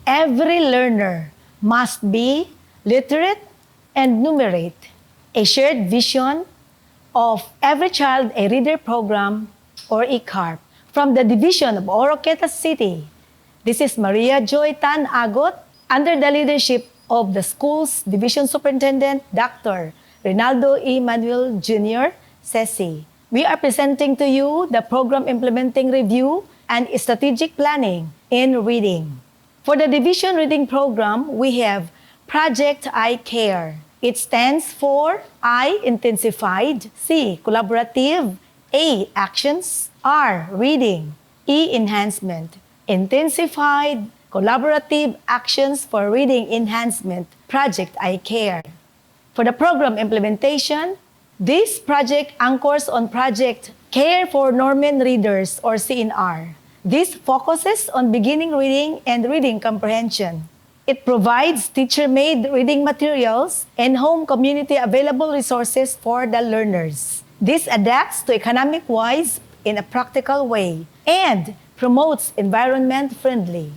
Every learner must be literate and numerate. A shared vision of every child a reader program or ICARP. From the Division of Oroqueta City, this is Maria Joy Tan Agot under the leadership of the school's Division Superintendent, Dr. Rinaldo E. Manuel Jr., CESI. We are presenting to you the Program Implementing Review and Strategic Planning in Reading. For the Division Reading Program, we have Project I Care. It stands for I, intensified, C, collaborative, A, actions, R, reading, E, enhancement. Intensified, collaborative actions for reading enhancement, Project I Care. For the program implementation, this project anchors on Project Care for Norman Readers or CNR. This focuses on beginning reading and reading comprehension. It provides teacher-made reading materials and home community available resources for the learners. This adapts to economic-wise in a practical way and promotes environment-friendly.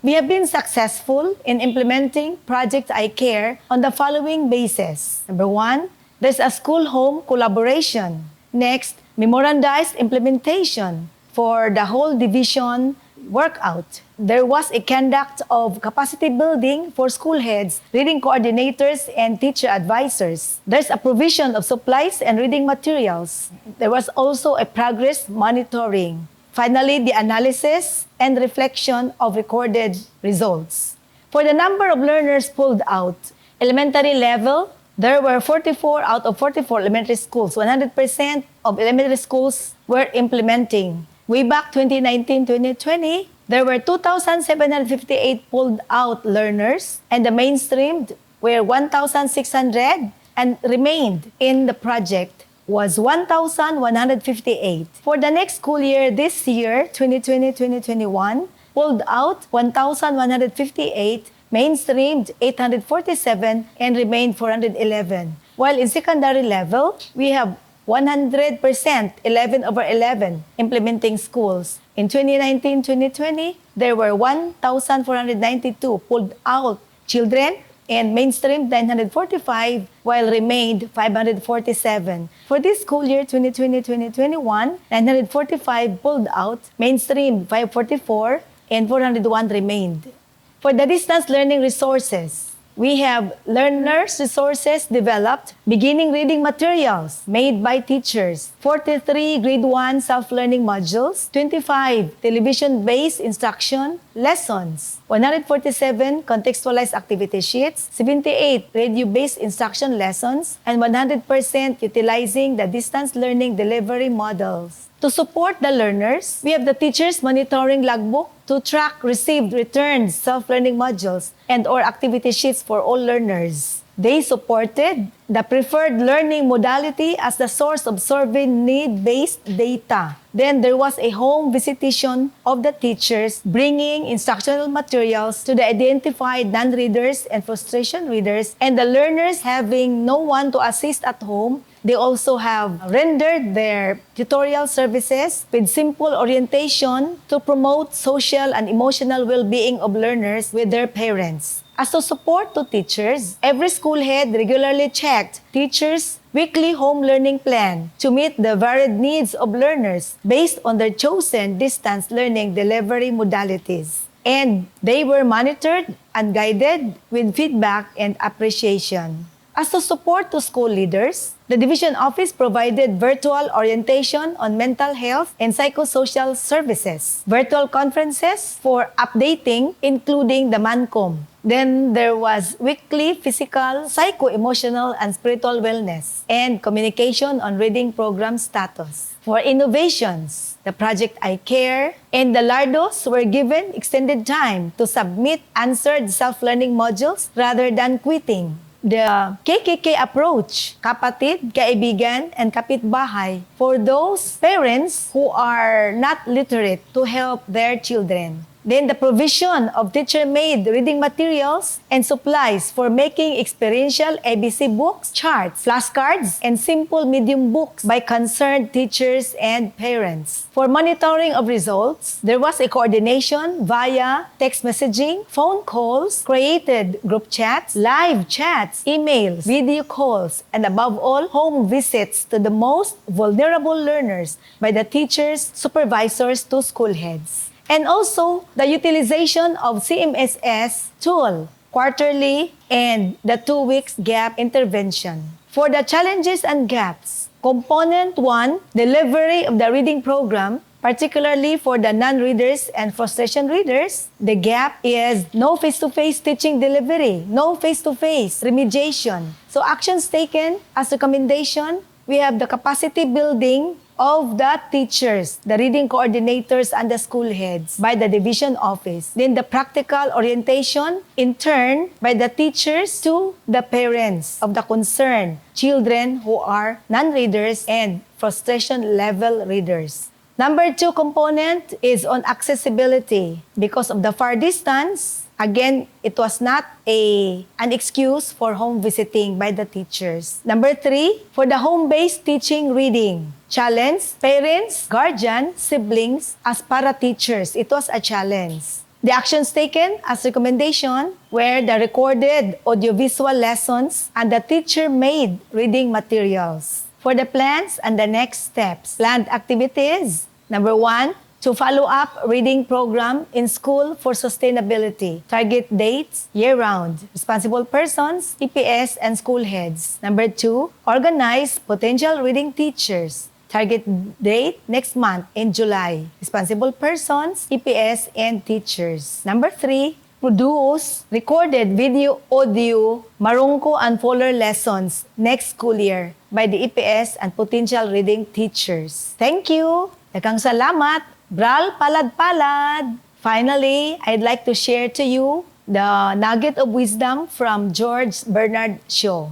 We have been successful in implementing Project I Care on the following bases. Number 1, there's a school-home collaboration. Next, memorandized implementation for the whole division workout. There was a conduct of capacity building for school heads, reading coordinators, and teacher advisors. There's a provision of supplies and reading materials. There was also a progress monitoring. Finally, the analysis and reflection of recorded results. For the number of learners pulled out, elementary level, there were 44 out of 44 elementary schools. 100% of elementary schools were implementing. Way back 2019-2020, there were 2,758 pulled out learners, and the mainstreamed were 1,600, and remained in the project was 1,158. For the next school year, this year, 2020-2021, pulled out 1,158, mainstreamed 847, and remained 411. While in secondary level, we have 100%, 11 over 11 implementing schools. In 2019-2020, there were 1,492 pulled out children and mainstreamed 945 while remained 547. For this school year 2020-2021, 945 pulled out, mainstreamed 544, and 401 remained. For the distance learning resources, we have learners' resources developed, beginning reading materials made by teachers, 43 grade 1 self-learning modules, 25 television-based instruction lessons, 147 contextualized activity sheets, 78 radio-based instruction lessons, and 100% utilizing the distance learning delivery models. To support the learners, we have the teachers monitoring logbook to track received returned self-learning modules and or activity sheets for all learners. They supported the preferred learning modality as the source of survey need-based data. Then there was a home visitation of the teachers bringing instructional materials to the identified non-readers and frustration readers, and the learners having no one to assist at home. They also have rendered their tutorial services with simple orientation to promote social and emotional well-being of learners with their parents. As a support to teachers, every school head regularly checked teachers' weekly home learning plan to meet the varied needs of learners based on their chosen distance learning delivery modalities. And they were monitored and guided with feedback and appreciation. As a support to school leaders, the division office provided virtual orientation on mental health and psychosocial services, virtual conferences for updating, including the MANCOM. Then there was weekly physical, psycho-emotional, and spiritual wellness, and communication on reading program status. For innovations, the Project I Care and the LARDOS were given extended time to submit answered self-learning modules rather than quitting. The KKK approach, kapatid, kaibigan, and kapitbahay, for those parents who are not literate to help their children. Then the provision of teacher-made reading materials and supplies for making experiential ABC books, charts, flashcards, and simple medium books by concerned teachers and parents. For monitoring of results, there was a coordination via text messaging, phone calls, created group chats, live chats, emails, video calls, and above all, home visits to the most vulnerable learners by the teachers, supervisors to school heads. And also, the utilization of CMSS tool, quarterly, and the 2 weeks gap intervention. For the challenges and gaps, Component 1, delivery of the reading program, particularly for the non-readers and frustration readers, the gap is no face-to-face teaching delivery, no face-to-face remediation. So actions taken as recommendation, we have the capacity building of the teachers, the reading coordinators, and the school heads by the division office. Then the practical orientation, in turn, by the teachers to the parents of the concerned children who are non-readers and frustration level readers. Number 2 component is on accessibility. Because of the far distance, again, it was not an excuse for home visiting by the teachers. Number 3, for the home-based teaching reading. Challenge, parents, guardians, siblings, as para-teachers. It was a challenge. The actions taken as recommendation were the recorded audiovisual lessons and the teacher-made reading materials. For the plans and the next steps, planned activities. Number 1, to follow up reading program in school for sustainability. Target dates year-round. Responsible persons, EPS, and school heads. Number 2, organize potential reading teachers. Target date next month in July. Responsible persons, EPS, and teachers. Number 3, produce recorded video, audio, Marungko and Fuller lessons next school year by the EPS and potential reading teachers. Thank you. Daghang salamat. Bral palad-palad. Finally, I'd like to share to you the nugget of wisdom from George Bernard Shaw.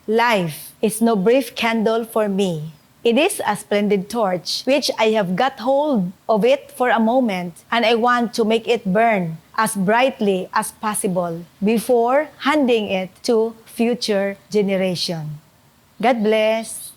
Life is no brief candle for me. It is a splendid torch, which I have got hold of it for a moment, and I want to make it burn as brightly as possible before handing it to future generation. God bless.